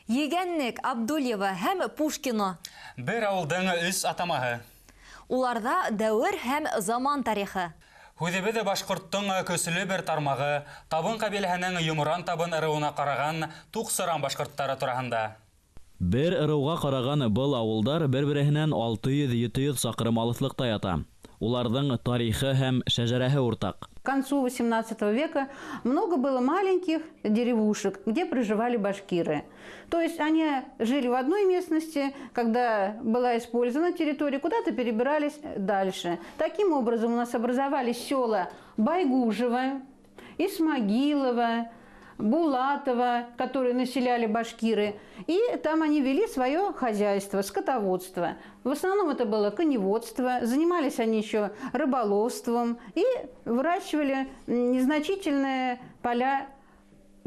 Егенник, Абдулева һәм Пушкино. Бер авылдың үз атамаһы. Уларда дәүр һәм заман тарихы. Хүҙебеҙ башҡорттың көслө бер тармағы, табын ҡабиләһенең йомран табын ырыуына ҡараған туҡсыран башҡорттары тураһында. Бер ырыуға ҡараған был ауылдар бер-береһенән 600-700 саҡрым алыҫлыҡта ята. Уларҙың тарихы һәм шәжәрәһе уртаҡ. К концу XVIII века много было маленьких деревушек, где проживали башкиры. То есть они жили в одной местности, когда была использована территория, куда-то перебирались дальше. Таким образом у нас образовались села Байгужево, Исмагилово, Булатово, которые населяли башкиры. И там они вели свое хозяйство, скотоводство. В основном это было коневодство. Занимались они еще рыболовством и выращивали незначительные поля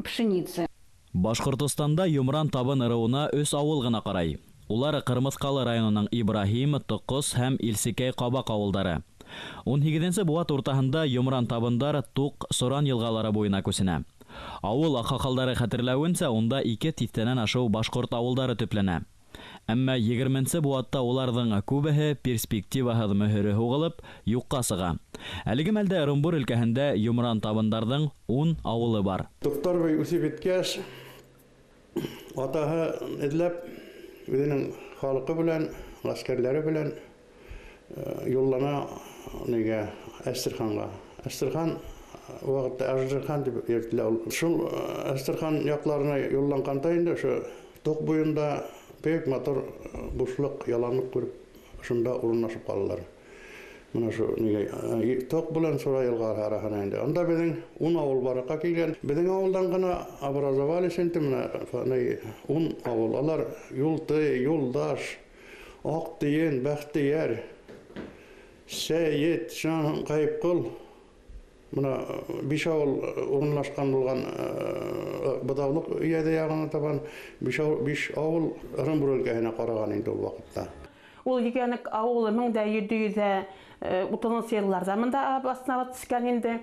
пшеницы. Башҡортостанда йомран табын ырыуына 3 ауыл ғына ҡарай. Улар Ҡырмыҫҡалы районының Ибраһим, Тоҡос һәм Илсекәй ҡабаҡ ауылдары. 18-нсе быуат уртаһында йомран табындар Туҡ, Соран йылғалары буйына күсенә. Ауыл аҡһаҡалдары хәтерләүенсә, унда 2 тиҫтәнән ашыу башҡорт ауылдары төпләнә. Әммә 20-нсе быуатта уларҙың күбеһе перспективаһыҙ мөһөрө һуғылып, юҡҡа сыға. Әлеге мәлдә Ырымбур өлкәһендә йомран табындарҙың 10 ауылы бар. Туҡтар бей үсеп еткәс, атаһы эҙләп, үҙенең халҡы белән, ғәскәрләре белән юллана Әстерханға. Әстерхан вакытта Ажырхан дип йөртелә. Шул Әстерхан якларына юлланғанда инде ошо Туҡ буйында бик матур бушлыҡ, яланлыҡ күреп, шунда урынлашып ҡалалар. Мына шу Туҡ белән Сора йылғаһы араһына инде. Анда беҙҙең 10 ауыл бараҡҡа килгән. Беҙҙең ауылдан ғына образовались инде мына 10 ауыл. Алар Юлты, Юлдаш, Аҡтейен, Бәхтияр, Сәйет, Ҡайыпҡол. Мына 5 ауыл урынлашҡан булған быҙаулыҡ өйәҙе яғына табан 5 ауыл Ырымбур өлкәһенә ҡараған инде ул ваҡытта. Ул Егенник ауылы 1730 йылларҙа мында основать икән инде.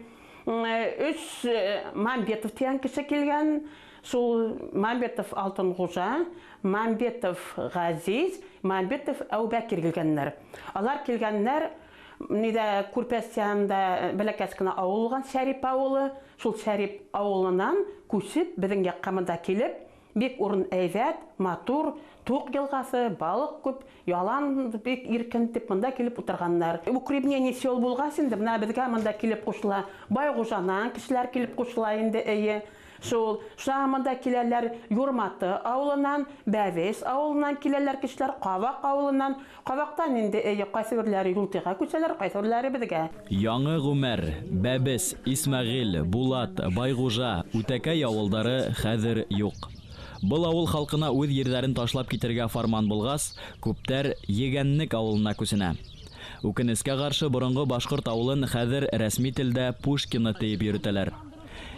3 Мамбетов тигән кеше килгән. Шул Мамбетов Алтынғужа, Мамбетов Ғазиз, Мамбетов Әубәкир килгәннәр. Алар килгәннәр Ниҙә Күрпәс янында бәләкәс кенә ауыл булған Шәрип ауылы. Шул Шәрип ауылынан күсеп, беҙҙең яҡҡа мында килеп, бик урын әйбәт, матур, Туҡ йылғасы, балыҡ күп, ялан бик иркен тип мында килеп ултырғандар. Укрепление сел булғас инде, бына беҙгә мында килеп ҡушыла. Байгужанан кешеләр килеп ҡушыла инде, эйе. Шул мында киләләр Юрматы ауылынан, Бәвес ауылынан киләләр кешеләр, Ҡабаҡ ауылынан. Ҡабаҡтан инде ҡайсы берләре Юлтыға күсәләр, ҡайсы берләре беҙгә. Яңы Ғүмәр, Бәбес, Исмәғил, Булат, Байгужа, Үтәкәй ауылдары хәҙер юҡ. Был ауыл халҡына үҙ ерҙәрен ташлап китергә фарман булғас, күптәр Егенник ауылына күсенә. Үкенескә ҡаршы боронғо башҡорт ауылын хәҙер рәсми телдә Пушкино тиеп йөрөтәләр.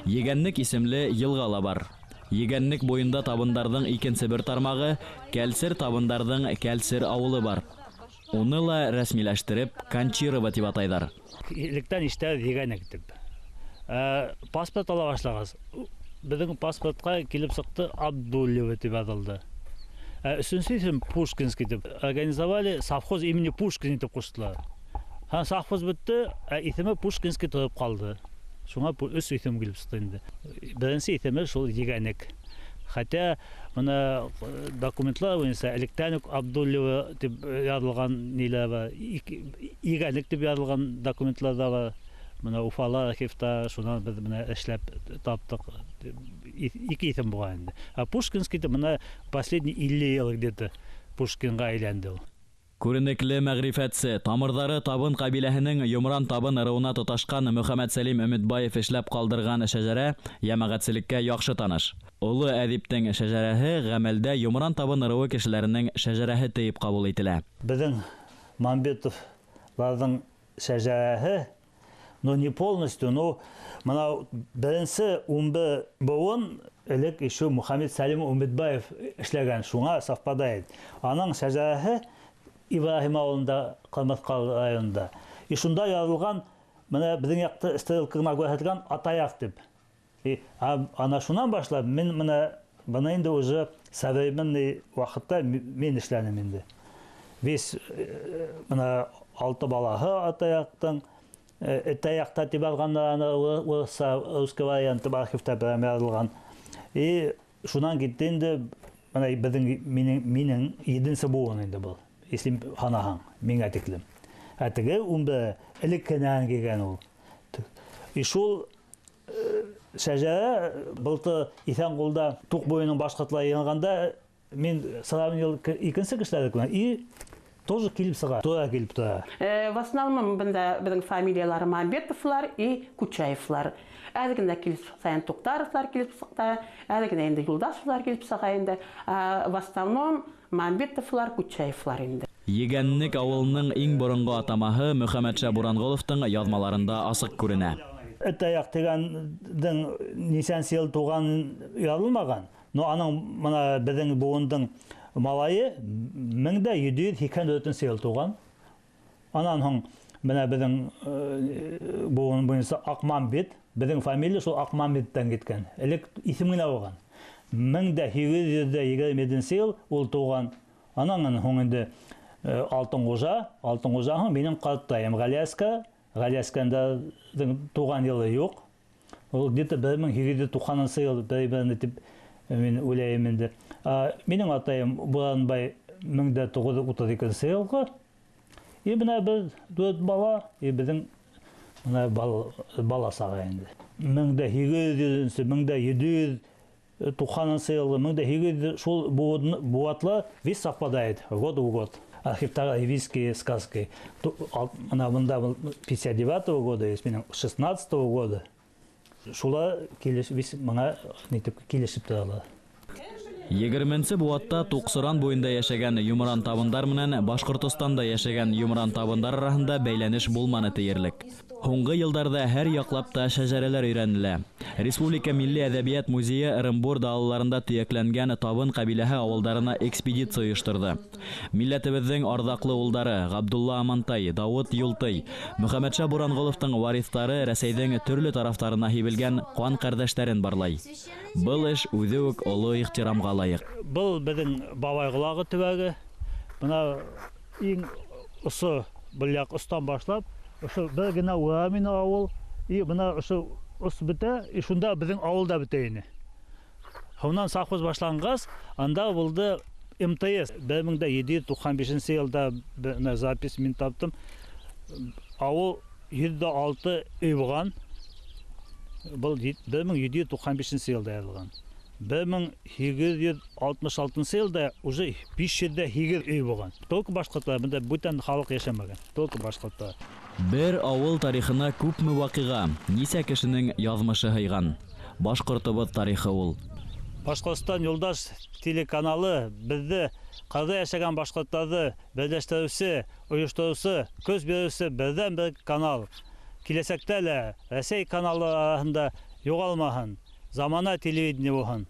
Егенник исемле йылға бар. Егенник буйында табындарҙың икенсе бер тармағы Кәлсер табындарҙың Кәлсер ауылы бар. Уны ла рәсмиләштереп Кончирова тип атайҙар. Илектән ишетәбеҙ Егенник дип. Паспорт ала башлағас, беҙҙең паспортҡа килеп сыҡты Абдулева тип яҙылды. Өсөнсө исем Пушкинский дип. Организовали совхоз имени Пушкина дип ҡуштылар. Совхоз бөттө, исеме Пушкинский тороп ҡалды. Шуңа 3 исем килеп сыҡты инде. Беренсе исеме шул Егенник. Хәтта мына документлар буйынса электән үк Абдулева дип яҙылған ниләр, Егенник дип яҙылған документлар да бар. Мына Уфала архивта шунан беҙ мына эшләп таптык. 2 исем булған инде. Пушкинский мына последний 50 йыл где-то Пушкинға әйләнде ул. Күренекле мәғрифәтсе, тамырҙары табын ҡабиләһенең йомран табын ырыуына тоташҡан Мөхәммәт Сәлим Өмөтбаев эшләп ҡалдырған шәжәрә йәмәғәтселеккә яҡшы таныш. Олы әҙиптең шәжәрәһе ғәмәлдә йомран табын ырыуы кешеләренең шәжәрәһе тиеп ҡабул ителә. Беҙҙең Мамбетовларҙың шәжәрәһе, но не полностью, но мына беренсе умбы быуын элек еще Мөхәммәт Сәлим Өмөтбаев эшләгән, шуңа совпадает. Аның шәжәрәһе Ибраһим ауылында, Ҡырмыҫҡалы районында. И шунда яҙылған, мына беҙҙең яҡты стрелкаға күрһәтелгән Атаяҡ дип. Ана шунан башлап, мин мына инде уже современный вақытта мен эшләнем инде. Весь мына 6 балаһы атаяқтың, атаяқта тип алганнарны русский варианты архивта бәрәмәлгән. И шунан китте инде мына безнең минең 7нче буын инде бу. Если ханаһаң, миңа тиклем. Әтеге унда элеккәнән килгән ул. И шул шәҗәрә былты исән кулда тук буеның башкатлар янганда мен сравнил икенче кешеләр белән и тоже килеп сыга, тура килеп тора. В основном безнең фамилиялары Мамбетовлар и Кучаевлар. Әлегендә килеп саян Туктаровлар килеп сыкта, әлегендә инде Юлдашевлар килеп сыга инде. В основном Мамбетовлар, Кучаевлар инде. Егәнлек авылының иң борынгы атамаһы Мөхәммәтшә Буранголовтың язмаларында асык күренә. Әтаяк дигәндән ничәнче ел туган язылмаган. Но аның мына безнең буындың малайы 1784 ел туган. Анан һоң менә безнең буын буенча Акмамбет, безнең фамилия шул Акмамбеттән киткән. Элек исем генә булган. 1827 ел ул туган. Анан һоң инде Алтын Кужа минем картайым Галиасканда туган елы юк. Ул где-то 1890 ел бер дип мен уйлайм инде. Минем атайым Буранбай 1932 елгы. И менә без 4 бала, и безнең менә бала сага инде. 1700 елгы 1800 шул буатлар весь совпадает год в год. Архивтары еврейские сказки. Она 59 года, есть 16 года. Шула весь маңа келешіп тұралар. 20-нче буатта Туксыран буенда яшәгән Юмран табындар менән Башкортстанда яшәгән Юмран табындар арасында бәйләнеш булманы тиярлек. Һуңгы елларда һәр яклап та шәҗәрәләр өйрәнелә. Республика Милли әдәбият музее Ырымбур далаларында төякләнгән табын кабиләһе авылдарына экспедиция оештырды. Милләтебезнең ардаклы улдары Габдулла Амантай, Давыт Юлтай, Мөхәммәтшә Буранголовтың варислары Рәсәйнең төрле тарафтарына һибелгән кан кардәшләрен барлай. Был эш үзе үк олы ихтирамга лайык. Был безнең бабайгылагы төбәге. Менә иң усы быляк устан башлап, ошо бер генә Уамин авыл, и менә ошо ус бетә, и шунда безнең авылда бетә ине. Хоннан совхоз башлангас, анда булды МТС 1795 елда менә запись мин таптым. Авыл 76 үй булган. Бұл 1795 елда язылган. 1866 елда уже 508 үй булган. Только башкортлар, монда бүтән халык яшәмәгән. Только башкортлар. Бер авыл тарихына күпме вакыйга, нисә кешенең язмышы һыйган. Башкортыбыз тарихы ул. Башкортстан Юлдаш телеканалы бездә кырда яшәгән башкортларны берләштерүче, оештыручы, көз бирүче бердән-бер канал. Киләсәктә лә Рәсәй каналы арасында югалмаһын, замана телевидение булһын.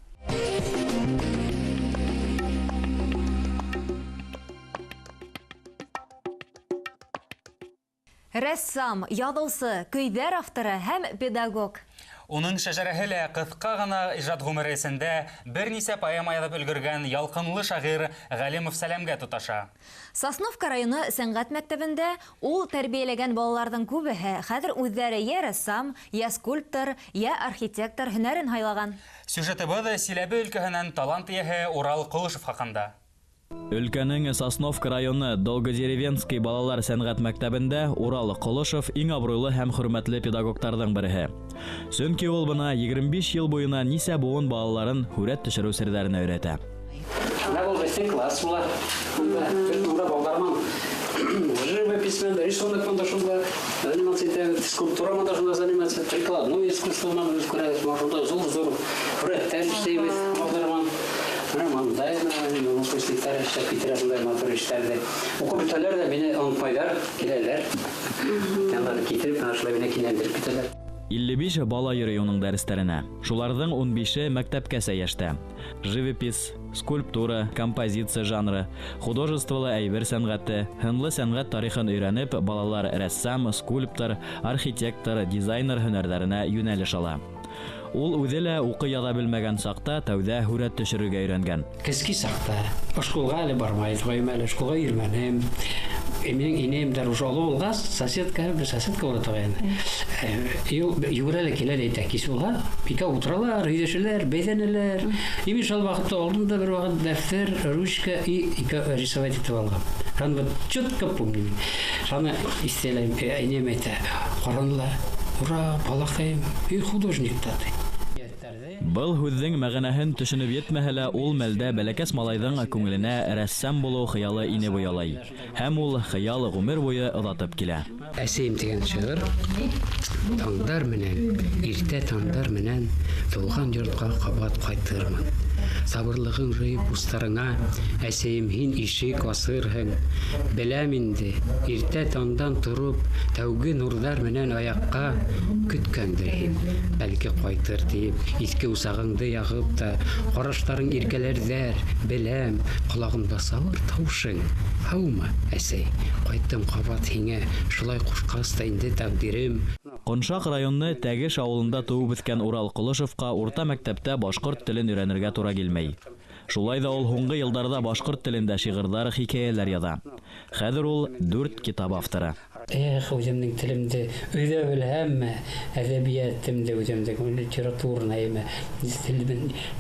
Рәссам, ядылсы, көйдәр авторы һәм педагог. Уның шәҗәрәһе лә кыска гына иҗат гомересендә бернисә поэма язып өлгергән ялкынлы шагыйрь Галимов Сәләмгә тоташа. Сосновка районы сәнгать мәктәбендә ул тәрбияләгән балаларның күбеһе хәзер үҙләре я рәссам, я скульптор, я архитектор һөнәрен хайлаган. Сюжетыбыз Силәбе өлкәһенән талант ияһе Урал Кулышев хакында. Өлкәнең Сосновка районы Долгодеревенский балалар сәнгать мәктәбендә Урал Кулышев иң абруйлы һәм хөрмәтле педагогтарның береһе. Сөнки ул бына 25 ел буена нисә буын балаларын һүрәт төшерү серләрен өйрәтә. Класс була. Unda балдарман живописмен, рисунокмен дошунда заниматься, скульптурами дошунда заниматься, прикладным искусством ускоряется, можно зор проекттер иштейбиз балдарман. Мындай выпускниктер Питерде матур иштәрде. Окуп бетәләр дә мине онытмайдар, киләләр. Янларны китереп, ашла мине кинәндереп китәләр. 55 бала йөрөй уның дәресләренә. Шуларның 15-е мәктәпкәсә яшьтә. Живопис, скульптура, композиция жанры, художестволы әйбер сәнгате, һынлы сәнгать тарихын өйрәнеп, балалар рәссам, скульптор, архитектор, дизайнер һөнәрләренә юнәлеш ала. Ул үҙе лә уҡый яҙа белмәгән саҡта тәүҙә һүрәт төшөрөргә өйрәнгән. Кески саҡта, школға әле бармай торғайым әле, школға йөрмәнем. Минең инәйем дә уже оло булғас, соседка була торғайны. Йүгерәле киләле әйтә, кис була, икәү утыралар, һөйләшәләр, бәйләнәләр. Мин шул вакытта алдым да бер вакыт дәфтәр, ручка и рисовать итеп алгам. Шуны четко помню. Шуны истәләйм, инәйем әйтә, каранла, ура, балакаем, и художник тады. Был һүҙҙең мәғәнәһен төшөнөп етмәһә лә, ул мәлдә бәләкәс малайҙың күңеленә рәссам булыу хыялы ине буялай. Һәм ул хыял ғүмер буйы оҙатып килә. Әсәйем дигән шиғыр, таңдар менән, иртә таңдар менән тыуған йортҡа ҡабат ҡайтырмын. Сабырлығың жыйып устарыңа, әсәйем, һин ишек асырһың. Беләм инде, иртә таңдан тороп, тәүге нурҙар менән аяҡҡа көткәндер һин. Бәлки ҡайтыр тип, иҫке усағыңды яғып та, ҡараштарың иркәләрҙәр, беләм, ҡолағымда сабыр тауышың. Һаумы, әсәй, ҡайттым ҡабат һиңә, шулай ҡушҡас та инде тәҡдирем. Ҡоншаҡ районы Тәгеш ауылында тыуып үҫкән Урал Ҡолошовҡа урта мәктәптә башҡорт телен өйрәнергә тура килмәй. Шулай да ул һуңғы йылдарҙа башҡорт телендә шиғырҙар, хикәйәләр яҙа. Хәҙер ул 4 китап авторы. Үҙемдең телемде өйҙә белһәмме, әҙәбиәтемде үҙемдең литературныймы,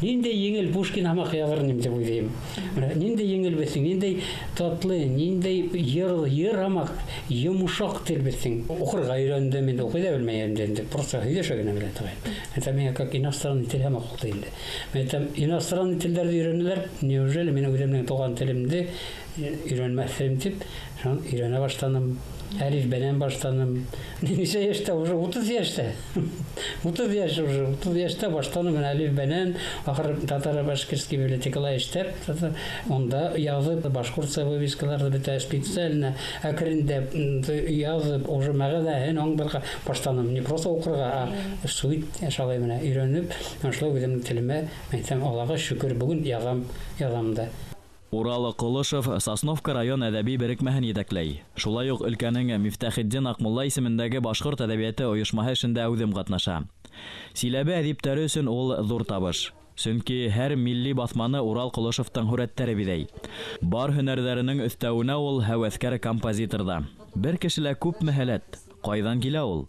ниндәй еңел Пушкин һамаҡ яҙырмын дип уйлайым. Ниндәй еңел беҙҙең, ниндәй татлы, ниндәй йыр һамаҡ, йомшаҡ тел беҙҙең. Уҡырға өйрәндем, инде уҡый ҙа белмәйем инде, просто һөйләшә генә белә торғайным. Это миңә как иностранный тел һамаҡ булды инде. Иностранный телдәрҙе өйрәнеләр, неужели мин үҙемдең туған телемде өйрәнмәҫһем тип, өйрәнә баштаным. Әлиф бәнән баштаным. Нисә йәштә уже 30 йәштә. 30 йәш уже, 30 йәштә баштаным әлиф бәнән, ахыр татаро-башкирский библиотекала эштәп, онда яҙып, башҡортса вывескаларҙы бөтә специально әкрендәп яҙып, уже мәғәнәһен аңларға баштаным. Не просто уҡырға, а суит шалай менә өйрәнеп, шулай үҙемнең телемә, әйтәм, Аллаға шөкөр, бүгін яҙам да. Урал Ҡолошов Сосновка район әҙәби берекмәһен етәкләй. Шулай уҡ өлкәнең Мифтахетдин Аҡмулла исемендәге башҡорт әҙәбиәте ойошмаһы эшендә үҙем ҡатнаша. Силәбе әҙиптәре өсөн ул ҙур табыш. Сөнки һәр милли баҫманы Урал Ҡолошовтың һүрәттәре биҙәй. Бар һөнәрҙәренең өҫтәүенә ул һәүәҫкәр композиторҙа. Бер кешелә күпме һәләт? Ҡайҙан килә ул?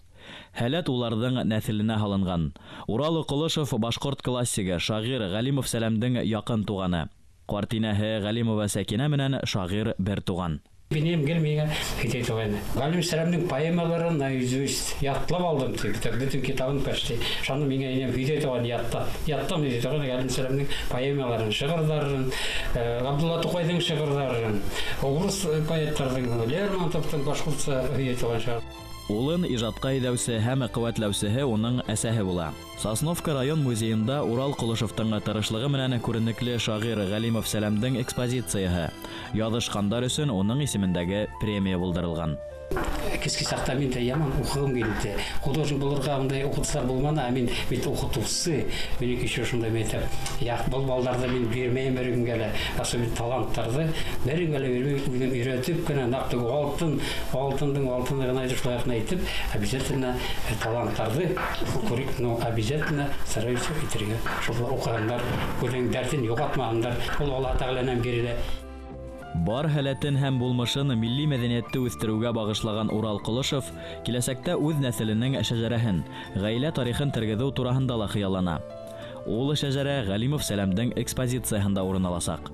Һәләт уларҙың нәҫеленә һалынған. Урал Ҡолошов башҡорт классигы, шағир Ғәлимов Сәләмдең яҡын туғаны. Ҡартинәһе Ғәлимова Сәкинә менән шағир бер туған. Минем миңә әйтә торғайны. Ғәлим Сәләмдең поэмаларын наизусть ятлап алдым тип, бөтөн китабын почти. Шуны миңә инем әйтә торган яттым дип торган Ғәлим Сәләмдең поэмаларын, шиғырҙарын, Ғабдулла Туҡайҙың шиғырҙарын, урыс поэттарҙың, Лермонтовтың башҡортса әйтә торган шиғыр. Улын ижадҡа иҙәүсе һәм ҡеүәтләүсеһе уның әсәһе була. Сосновка район музейында Урал Ҡолошовтың тырышлығы менән күренекле шағир Ғәлимов Сәләмдең экспозицияһы. Яҙышҡандар өсөн уның исемендәге премия булдырылған. Киске саҡта мин дә яман уҡығым килде. Художник булырға ундай уҡытыусылар булманы, ә мин бит уҡытыусы. Минең еще шундай әйтәм, был балдарҙы мин бирмәйем бер кемгә лә, особенно таланттарҙы бер кемгә лә бирмәй, үҙем өйрәтеп кенә наҡ алтындың гына шулай әйтеп, обязательно таланттарҙы обязательно стараюсь итергә. Шулай уҡығандар, үҙенең дәртен юғалтмаһындар. Ул Аллаһ Тәғәләнән бирелә. Бар һәләтен һәм булмышын милли мәҙәниәтте үҫтереүгә бағышлаған Урал Ҡолошов киләсәктә үҙ нәҫеленең шәжәрәһен, ғаилә тарихын тергеҙеү тураһында ла хыяллана. Ул шәжәрә Ғәлимов Сәләмдең экспозицияһында урын аласаҡ.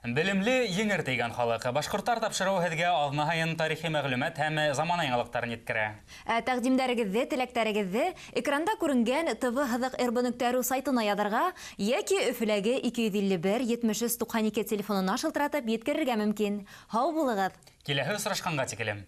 Белемле еңер тейгән халыҡ. Башҡорттар тапшырыу һеҙгә аҙна һайын тарихи мәғлүмәт һәм заман яңылыҡтарын еткерә. Тәҡдимдәрегеҙҙе, теләктәрегеҙҙе экранда күренгән ТВ һыҙыҡ РБ.ру сайтына яҙырға йәки Өфөләге 251-73-92 телефонына шылтыратып еткерергә мөмкин. Һау булығыҙ. Киләһе осрашҡанға тиклем.